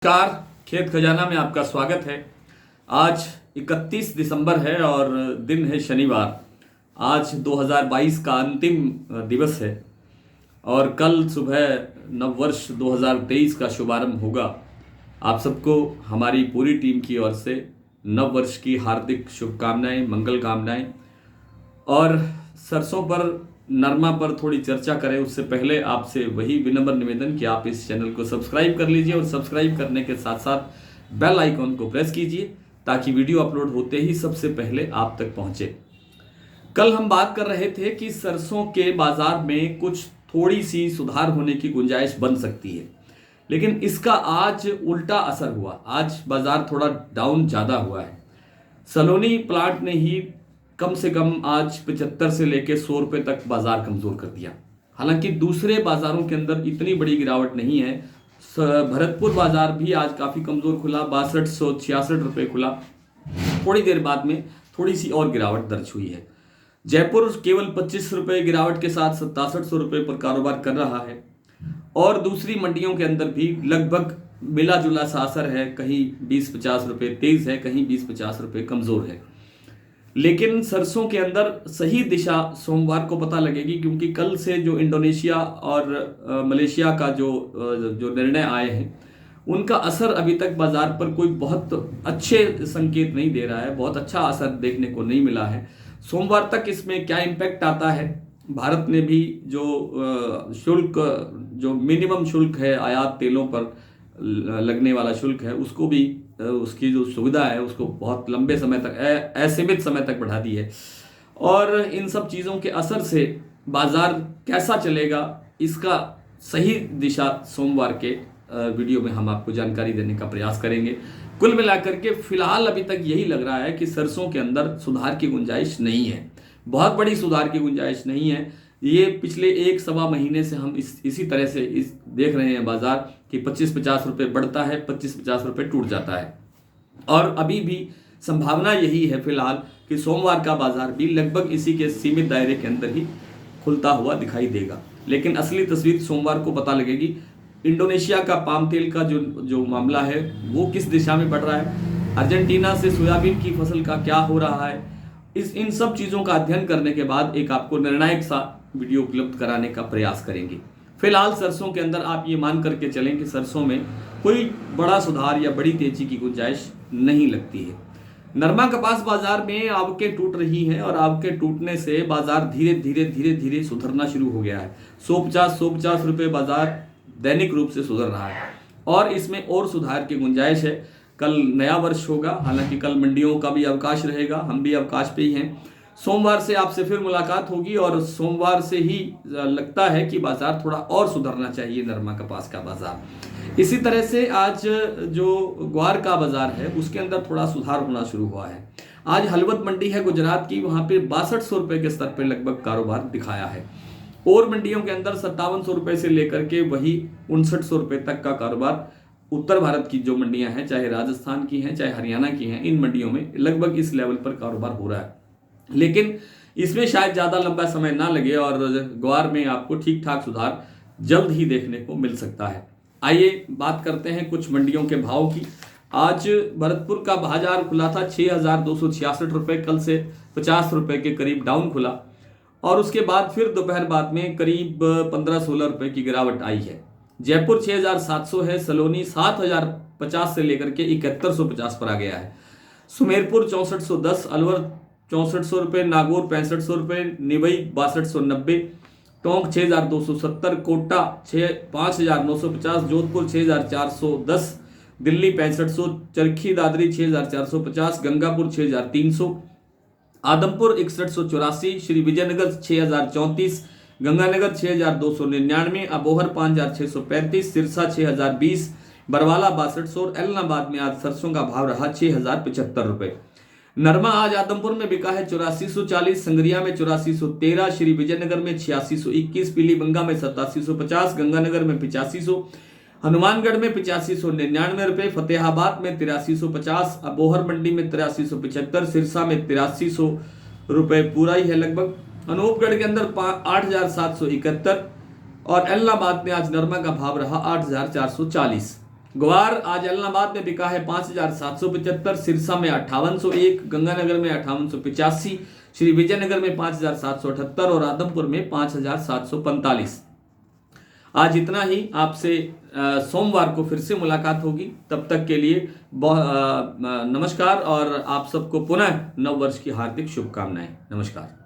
नमस्कार। खेत खजाना में आपका स्वागत है। आज 31 दिसंबर है और दिन है शनिवार। आज 2022 का अंतिम दिवस है और कल सुबह नववर्ष 2023 का शुभारंभ होगा। आप सबको हमारी पूरी टीम की ओर से नववर्ष की हार्दिक शुभकामनाएं, मंगल कामनाएं। और सरसों पर, नरमा पर थोड़ी चर्चा करें उससे पहले आपसे वही विनम्र निवेदन कि आप इस चैनल को सब्सक्राइब कर लीजिए और सब्सक्राइब करने के साथ साथ बेल आइकॉन को प्रेस कीजिए ताकि वीडियो अपलोड होते ही सबसे पहले आप तक पहुंचे। कल हम बात कर रहे थे कि सरसों के बाजार में कुछ थोड़ी सी सुधार होने की गुंजाइश बन सकती है, लेकिन इसका आज उल्टा असर हुआ। आज बाजार थोड़ा डाउन ज़्यादा हुआ है। सलोनी प्लांट ने ही कम से कम आज 75 से लेकर 100 रुपये तक बाजार कमजोर कर दिया। हालांकि दूसरे बाजारों के अंदर इतनी बड़ी गिरावट नहीं है। भरतपुर बाजार भी आज काफ़ी कमजोर खुला, 6266 रुपये खुला। थोड़ी देर बाद में थोड़ी सी और गिरावट दर्ज हुई है। जयपुर केवल 25 रुपये गिरावट के साथ 6700 रुपये पर कारोबार कर रहा है और दूसरी मंडियों के अंदर भी लगभग मिला जुला सा असर है। कहीं 20-50 रुपये तेज है, कहीं 20-50 रुपये कमजोर है। लेकिन सरसों के अंदर सही दिशा सोमवार को पता लगेगी, क्योंकि कल से जो इंडोनेशिया और मलेशिया का जो निर्णय आए हैं उनका असर अभी तक बाजार पर कोई बहुत अच्छे संकेत नहीं दे रहा है। बहुत अच्छा असर देखने को नहीं मिला है। सोमवार तक इसमें क्या इम्पैक्ट आता है। भारत ने भी जो शुल्क, जो मिनिमम शुल्क है आयात तेलों पर लगने वाला शुल्क है, उसको भी, उसकी जो सुविधा है उसको बहुत लंबे समय तक, असीमित समय तक बढ़ा दी है। और इन सब चीज़ों के असर से बाजार कैसा चलेगा, इसका सही दिशा सोमवार के वीडियो में हम आपको जानकारी देने का प्रयास करेंगे। कुल मिलाकर के फिलहाल अभी तक यही लग रहा है कि सरसों के अंदर सुधार की गुंजाइश नहीं है, बहुत बड़ी सुधार की गुंजाइश नहीं है। ये पिछले 1-1.25 महीने से हम इसी तरह से देख रहे हैं बाजार कि 25-50 रुपये बढ़ता है, 25-50 रुपये टूट जाता है। और अभी भी संभावना यही है फिलहाल कि सोमवार का बाजार भी लगभग इसी के सीमित दायरे के अंदर ही खुलता हुआ दिखाई देगा। लेकिन असली तस्वीर सोमवार को पता लगेगी। इंडोनेशिया का पाम तेल का जो मामला है वो किस दिशा में बढ़ रहा है, अर्जेंटीना से सोयाबीन की फसल का क्या हो रहा है, इन सब चीज़ों का अध्ययन करने के बाद एक आपको निर्णायक सा वीडियो उपलब्ध कराने का प्रयास करेंगे। फिलहाल सरसों के अंदर आप ये मान करके चलें कि सरसों में कोई बड़ा सुधार या बड़ी तेजी की गुंजाइश नहीं लगती है। नरमा कपास बाजार में आवकें टूट रही हैं और आवकें टूटने से बाजार धीरे धीरे सुधरना शुरू हो गया है। 150 रुपये बाजार दैनिक रूप से सुधर रहा है और इसमें और सुधार की गुंजाइश है। कल नया वर्ष होगा, हालांकि कल मंडियों का भी अवकाश रहेगा, हम भी अवकाश पे ही हैं। सोमवार से आपसे फिर मुलाकात होगी और सोमवार से ही लगता है कि बाजार थोड़ा और सुधरना चाहिए, नरमा कपास का बाजार। इसी तरह से आज जो ग्वार का बाजार है उसके अंदर थोड़ा सुधार होना शुरू हुआ है। आज हलवद मंडी है गुजरात की, वहां पे 6200 रुपये के स्तर पर लगभग कारोबार दिखाया है। और मंडियों के अंदर 5700 रुपये से लेकर के वही 5900 रुपये तक का कारोबार उत्तर भारत की जो मंडियां हैं, चाहे राजस्थान की हैं चाहे हरियाणा की हैं, इन मंडियों में लगभग इस लेवल पर कारोबार हो रहा है। लेकिन इसमें शायद ज़्यादा लंबा समय ना लगे और ग्वार में आपको ठीक ठाक सुधार जल्द ही देखने को मिल सकता है। आइए बात करते हैं कुछ मंडियों के भाव की। आज भरतपुर का बाजार खुला था 6266 रुपये, कल से 50 रुपये के करीब डाउन खुला और उसके बाद फिर दोपहर बाद में करीब 15-16 रुपये की गिरावट आई है। जयपुर 6700 है, सलोनी 7050 से लेकर के 7150 पर आ गया है। सुमेरपुर 6410, अलवर 6400 रुपये, नागौर 6500 रुपये, निवई 6290, टोंक 6270, कोटा 5950, जोधपुर 6410, दिल्ली 6500, चरखी दादरी 6450, गंगापुर 6300, आदमपुर 6184, श्री विजयनगर 6034, गंगानगर 6299, अबोहर 5635, सिरसा 6020, बरवाला 6200 और एलनाबाद में आज सरसों का भाव रहा 6075 रुपये। नरमा आज आदमपुर में बिका है 8440, संगरिया में 8413, श्री विजयनगर में 8621, पीलीबंगा में 8750, गंगानगर में 8500, हनुमानगढ़ में 8599 रुपये, फतेहाबाद में 8350, अबोहर मंडी में 8375, सिरसा में 8300 रुपये पूरा ही है लगभग। अनूपगढ़ के अंदर 8771 और एलनाबाद में आज नरमा का भाव रहा 8440। ग्वार आज ऐलनाबाद में बिका है 5,775, सिरसा में 5801, गंगानगर में 5885, श्री विजयनगर में 5,778 और आदमपुर में 5,745। आज इतना ही। आपसे सोमवार को फिर से मुलाकात होगी। तब तक के लिए नमस्कार और आप सबको पुनः नव वर्ष की हार्दिक शुभकामनाएं। नमस्कार।